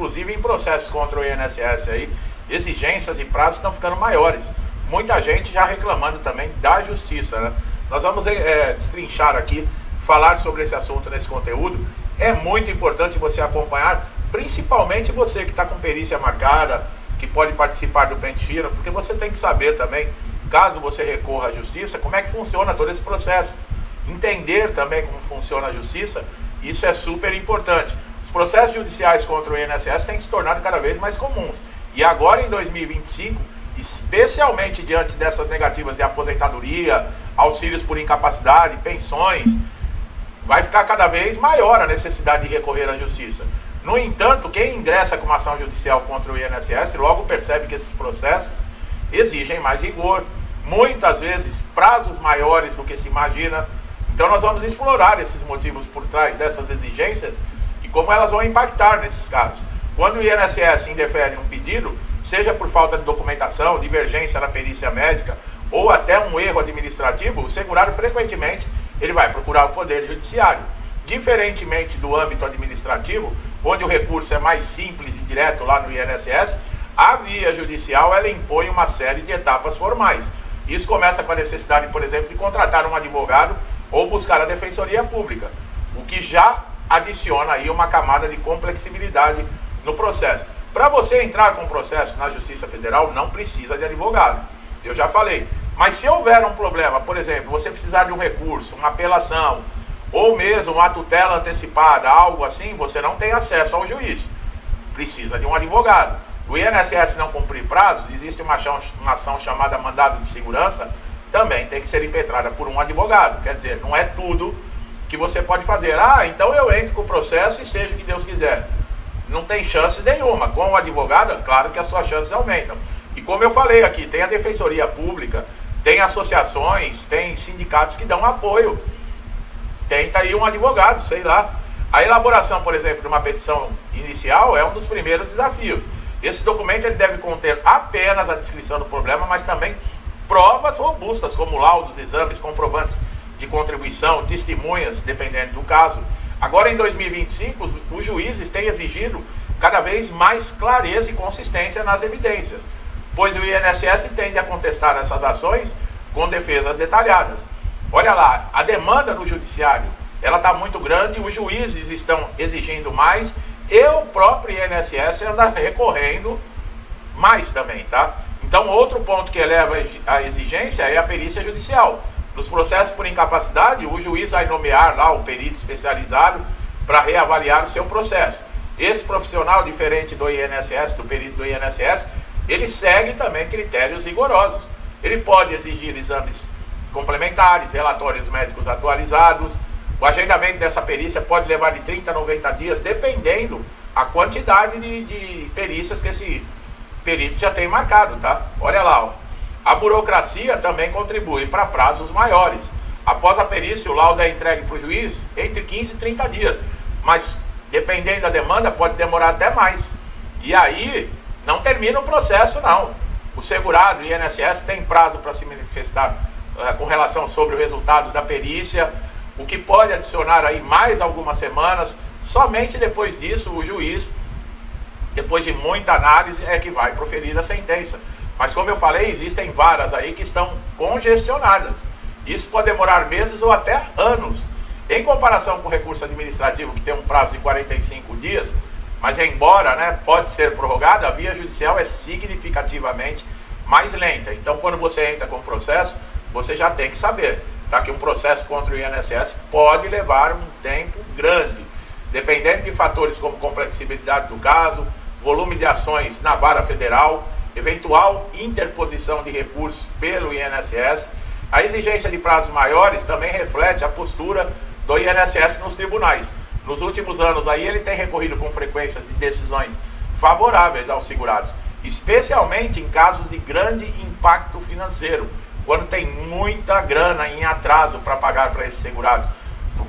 inclusive em processos contra o INSS aí, exigências e prazos estão ficando maiores. Muita gente já reclamando também da justiça, né? Nós vamos destrinchar aqui, falar sobre esse assunto nesse conteúdo. É muito importante você acompanhar, principalmente você que está com perícia marcada, que pode participar do pente fino, porque você tem que saber também, caso você recorra à justiça, como é que funciona todo esse processo. Entender também como funciona a justiça, isso é super importante. Os processos judiciais contra o INSS têm se tornado cada vez mais comuns. E agora em 2025, especialmente diante dessas negativas de aposentadoria, auxílios por incapacidade, pensões, vai ficar cada vez maior a necessidade de recorrer à justiça. No entanto, quem ingressa com uma ação judicial contra o INSS logo percebe que esses processos exigem mais rigor, muitas vezes prazos maiores do que se imagina. Então nós vamos explorar esses motivos por trás dessas exigências e como elas vão impactar nesses casos. Quando o INSS indefere um pedido, seja por falta de documentação, divergência na perícia médica ou até um erro administrativo, o segurado frequentemente ele vai procurar o Poder Judiciário. Diferentemente do âmbito administrativo, onde o recurso é mais simples e direto lá no INSS, a via judicial ela impõe uma série de etapas formais. Isso começa com a necessidade, por exemplo, de contratar um advogado ou buscar a Defensoria Pública, o que já adiciona aí uma camada de complexibilidade no processo. Para você entrar com processo na Justiça Federal, não precisa de advogado, eu já falei. Mas se houver um problema, por exemplo, você precisar de um recurso, uma apelação, ou mesmo uma tutela antecipada, algo assim, você não tem acesso ao juiz. Precisa de um advogado. O INSS não cumprir prazos, existe uma ação chamada mandado de segurança, também tem que ser impetrada por um advogado. Quer dizer, não é tudo que você pode fazer. Ah, então eu entro com o processo e seja o que Deus quiser. Não tem chances nenhuma. Com o advogado, é claro que as suas chances aumentam. E como eu falei aqui, tem a Defensoria Pública, tem associações, tem sindicatos que dão apoio. Tenta aí um advogado, sei lá. A elaboração, por exemplo, de uma petição inicial é um dos primeiros desafios. Esse documento ele deve conter apenas a descrição do problema, mas também provas robustas, como laudos, exames, comprovantes de contribuição, testemunhas, dependendo do caso. Agora, em 2025, os juízes têm exigido cada vez mais clareza e consistência nas evidências, pois o INSS tende a contestar essas ações com defesas detalhadas. Olha lá, a demanda no judiciário, ela está muito grande, os juízes estão exigindo mais, e o próprio INSS anda recorrendo mais também, tá? Então, outro ponto que eleva a exigência é a perícia judicial. Nos processos por incapacidade, o juiz vai nomear lá o perito especializado para reavaliar o seu processo. Esse profissional, diferente do INSS, do perito do INSS, ele segue também critérios rigorosos. Ele pode exigir exames complementares, relatórios médicos atualizados. O agendamento dessa perícia pode levar de 30 a 90 dias, dependendo a quantidade de perícias que esse perito já tem marcado, tá? Olha lá, ó. A burocracia também contribui para prazos maiores. Após a perícia, o laudo é entregue para o juiz entre 15 e 30 dias. Mas, dependendo da demanda, pode demorar até mais. E aí, não termina o processo, não. O segurado, o INSS, tem prazo para se manifestar com relação sobre o resultado da perícia, o que pode adicionar aí mais algumas semanas. Somente depois disso, o juiz, depois de muita análise, é que vai proferir a sentença. Mas como eu falei, existem varas aí que estão congestionadas. Isso pode demorar meses ou até anos. Em comparação com o recurso administrativo, que tem um prazo de 45 dias, mas embora pode ser prorrogada, a via judicial é significativamente mais lenta. Então, quando você entra com o processo, você já tem que saber, tá, que um processo contra o INSS pode levar um tempo grande, dependendo de fatores como complexibilidade do caso, volume de ações na vara federal, eventual interposição de recursos pelo INSS. A exigência de prazos maiores também reflete a postura do INSS nos tribunais. Nos últimos anos aí ele tem recorrido com frequência de decisões favoráveis aos segurados, especialmente em casos de grande impacto financeiro, quando tem muita grana em atraso para pagar para esses segurados.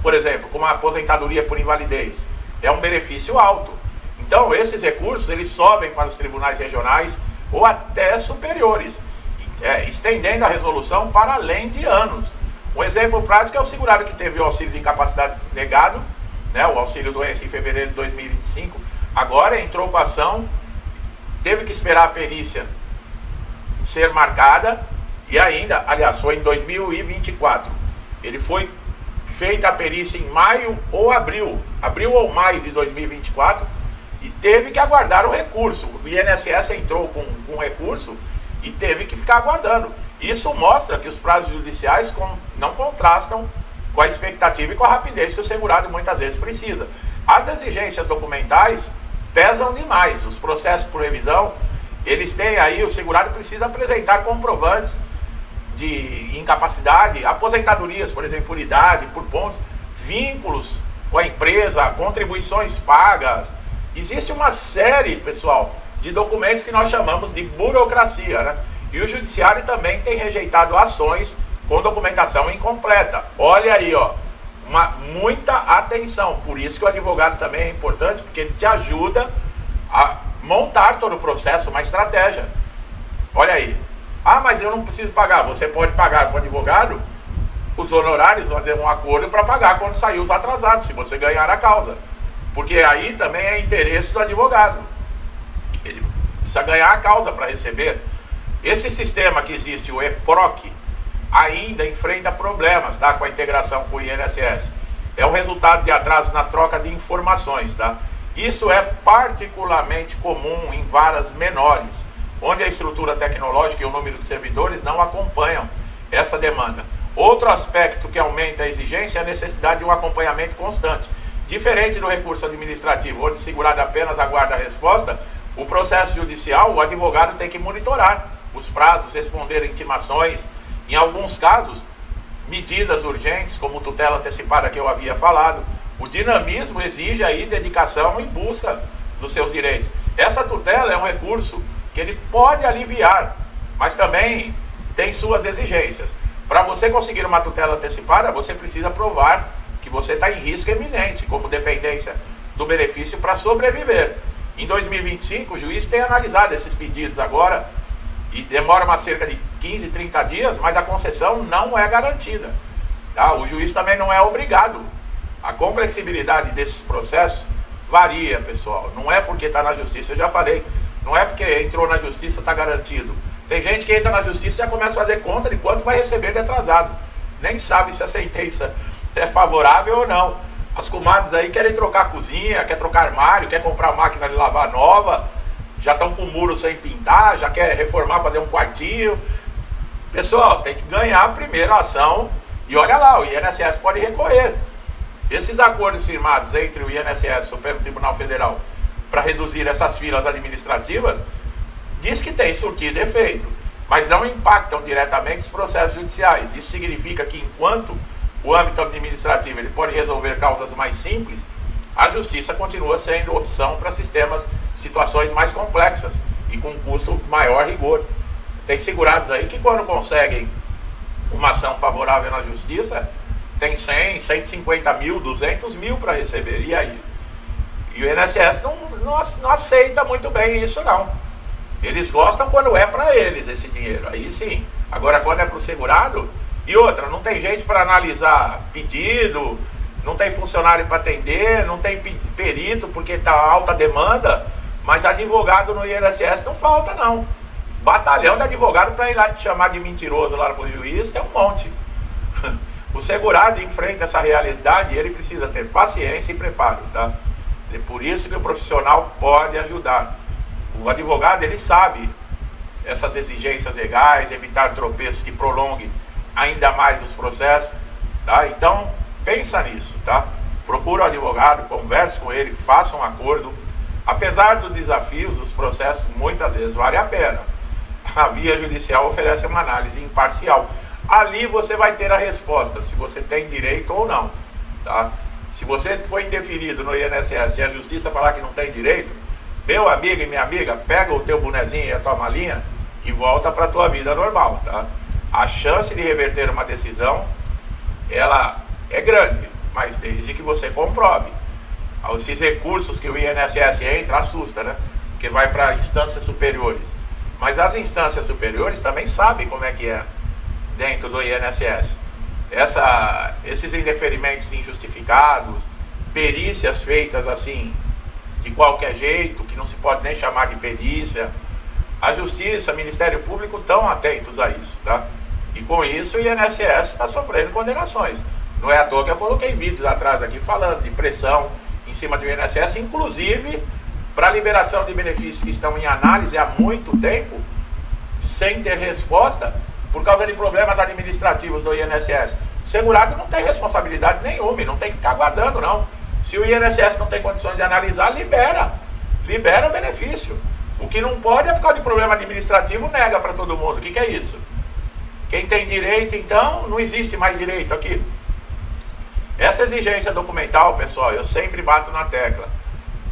Por exemplo, como a aposentadoria por invalidez, é um benefício alto. Então esses recursos eles sobem para os tribunais regionais ou até superiores, estendendo a resolução para além de anos. Um exemplo prático é o segurado que teve o auxílio de incapacidade negado, o auxílio doença em fevereiro de 2025, Agora entrou com a ação, teve que esperar a perícia ser marcada e ainda, aliás, foi em 2024. Ele foi feita a perícia em maio ou abril ou maio de 2024 e teve que aguardar o recurso. O INSS entrou com recurso e teve que ficar aguardando. Isso mostra que os prazos judiciais não contrastam com a expectativa e com a rapidez que o segurado muitas vezes precisa. As exigências documentais pesam demais. Os processos por revisão, eles têm aí, o segurado precisa apresentar comprovantes de incapacidade, aposentadorias, por exemplo, por idade, por pontos, vínculos com a empresa, contribuições pagas. Existe uma série, pessoal, de documentos que nós chamamos de burocracia, né? E o judiciário também tem rejeitado ações com documentação incompleta. Olha aí, ó, muita atenção. Por isso que o advogado também é importante, porque ele te ajuda a montar todo o processo, uma estratégia. Olha aí. Ah, mas eu não preciso pagar. Você pode pagar com o advogado os honorários, fazer um acordo para pagar quando sair os atrasados, se você ganhar a causa. Porque aí também é interesse do advogado. Ele precisa ganhar a causa para receber. Esse sistema que existe, o EPROC, ainda enfrenta problemas, tá, com a integração com o INSS. É o resultado de atrasos na troca de informações, tá? Isso é particularmente comum em varas menores, onde a estrutura tecnológica e o número de servidores não acompanham essa demanda. Outro aspecto que aumenta a exigência é a necessidade de um acompanhamento constante. Diferente do recurso administrativo, onde o segurado apenas aguarda a resposta, o processo judicial, o advogado tem que monitorar os prazos, responder intimações, em alguns casos, medidas urgentes, como tutela antecipada que eu havia falado. O dinamismo exige aí dedicação em busca dos seus direitos. Essa tutela é um recurso que ele pode aliviar, mas também tem suas exigências. Para você conseguir uma tutela antecipada, você precisa provar que você está em risco eminente, como dependência do benefício para sobreviver. Em 2025, o juiz tem analisado esses pedidos agora, e demora cerca de 15, 30 dias, mas a concessão não é garantida. Tá? O juiz também não é obrigado. A complexibilidade desses processos varia, pessoal. Não é porque está na justiça, eu já falei, não é porque entrou na justiça está garantido. Tem gente que entra na justiça e já começa a fazer conta de quanto vai receber de atrasado. Nem sabe se a sentença é favorável ou não. As comadres aí querem trocar a cozinha, quer trocar armário, quer comprar máquina de lavar nova, já estão com o muro sem pintar, já quer reformar, fazer um quartinho. Pessoal, tem que ganhar primeiro a ação. E olha lá, o INSS pode recorrer. Esses acordos firmados entre o INSS, Supremo Tribunal Federal, para reduzir essas filas administrativas, diz que tem surtido efeito, mas não impactam diretamente os processos judiciais. Isso significa que enquanto o âmbito administrativo ele pode resolver causas mais simples, a justiça continua sendo opção para situações mais complexas e com custo maior rigor. Tem segurados aí que quando conseguem uma ação favorável na justiça, tem 100, 150 mil, 200 mil para receber. E aí? E o INSS não aceita muito bem isso, não. Eles gostam quando é para eles esse dinheiro, aí sim. Agora, quando é para o segurado, e outra, não tem gente para analisar pedido, não tem funcionário para atender, não tem perito porque está alta demanda, mas advogado no INSS não falta, não. Batalhão de advogado para ir lá te chamar de mentiroso lá pro juiz, tem um monte. O segurado enfrenta essa realidade e ele precisa ter paciência e preparo, tá? É por isso que o profissional pode ajudar. O advogado, ele sabe essas exigências legais, evitar tropeços que prolonguem ainda mais os processos, tá? Então, pensa nisso, tá? Procura o advogado, converse com ele, faça um acordo. Apesar dos desafios, os processos muitas vezes valem a pena. A via judicial oferece uma análise imparcial. Ali você vai ter a resposta, se você tem direito ou não, tá? Se você foi indeferido no INSS e a justiça falar que não tem direito, meu amigo e minha amiga, pega o teu bonezinho e a tua malinha e volta para a tua vida normal, tá? A chance de reverter uma decisão, ela é grande, mas desde que você comprove. Esses recursos que o INSS entra, assusta, né? Porque vai para instâncias superiores. Mas as instâncias superiores também sabem como é que é dentro do INSS. Esses indeferimentos injustificados, perícias feitas assim, de qualquer jeito, que não se pode nem chamar de perícia. A Justiça, Ministério Público estão atentos a isso, tá? E com isso o INSS está sofrendo condenações. Não é à toa que eu coloquei vídeos atrás aqui falando de pressão em cima do INSS, inclusive para liberação de benefícios que estão em análise há muito tempo, sem ter resposta, por causa de problemas administrativos do INSS. O segurado não tem responsabilidade nenhuma e não tem que ficar aguardando, não. Se o INSS não tem condições de analisar, libera o benefício. O que não pode é por causa de problema administrativo, nega para todo mundo. O que é isso? Quem tem direito, então, não existe mais direito aqui. Essa exigência documental, pessoal, eu sempre bato na tecla.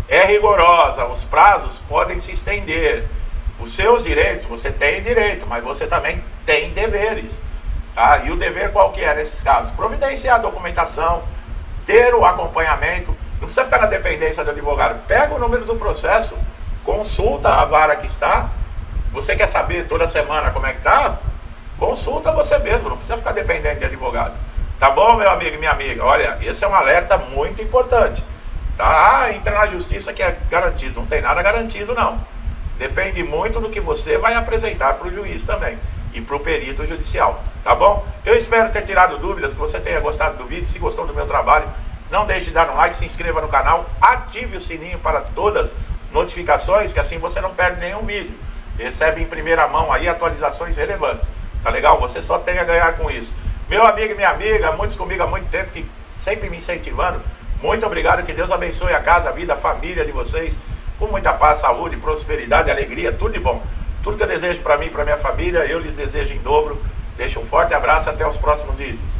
É rigorosa, os prazos podem se estender. Os seus direitos, você tem direito, mas você também tem deveres. Tá? E o dever qual que é nesses casos? Providenciar a documentação, ter o acompanhamento. Não precisa ficar na dependência do advogado. Pega o número do processo, consulta a vara que está. Você quer saber toda semana como é que está? Consulta você mesmo, não precisa ficar dependente de advogado. Tá bom, meu amigo e minha amiga? Olha, esse é um alerta muito importante. Tá? Entra na justiça que é garantido. Não tem nada garantido, não. Depende muito do que você vai apresentar para o juiz também e para o perito judicial, tá bom? Eu espero ter tirado dúvidas, que você tenha gostado do vídeo. Se gostou do meu trabalho, não deixe de dar um like, se inscreva no canal, ative o sininho para todas as notificações, que assim você não perde nenhum vídeo. Recebe em primeira mão aí atualizações relevantes, tá legal? Você só tem a ganhar com isso. Meu amigo e minha amiga, muitos comigo há muito tempo, que sempre me incentivando, muito obrigado, que Deus abençoe a casa, a vida, a família de vocês, com muita paz, saúde, prosperidade, alegria, tudo de bom. Tudo que eu desejo para mim e para minha família, eu lhes desejo em dobro. Deixo um forte abraço, até os próximos vídeos.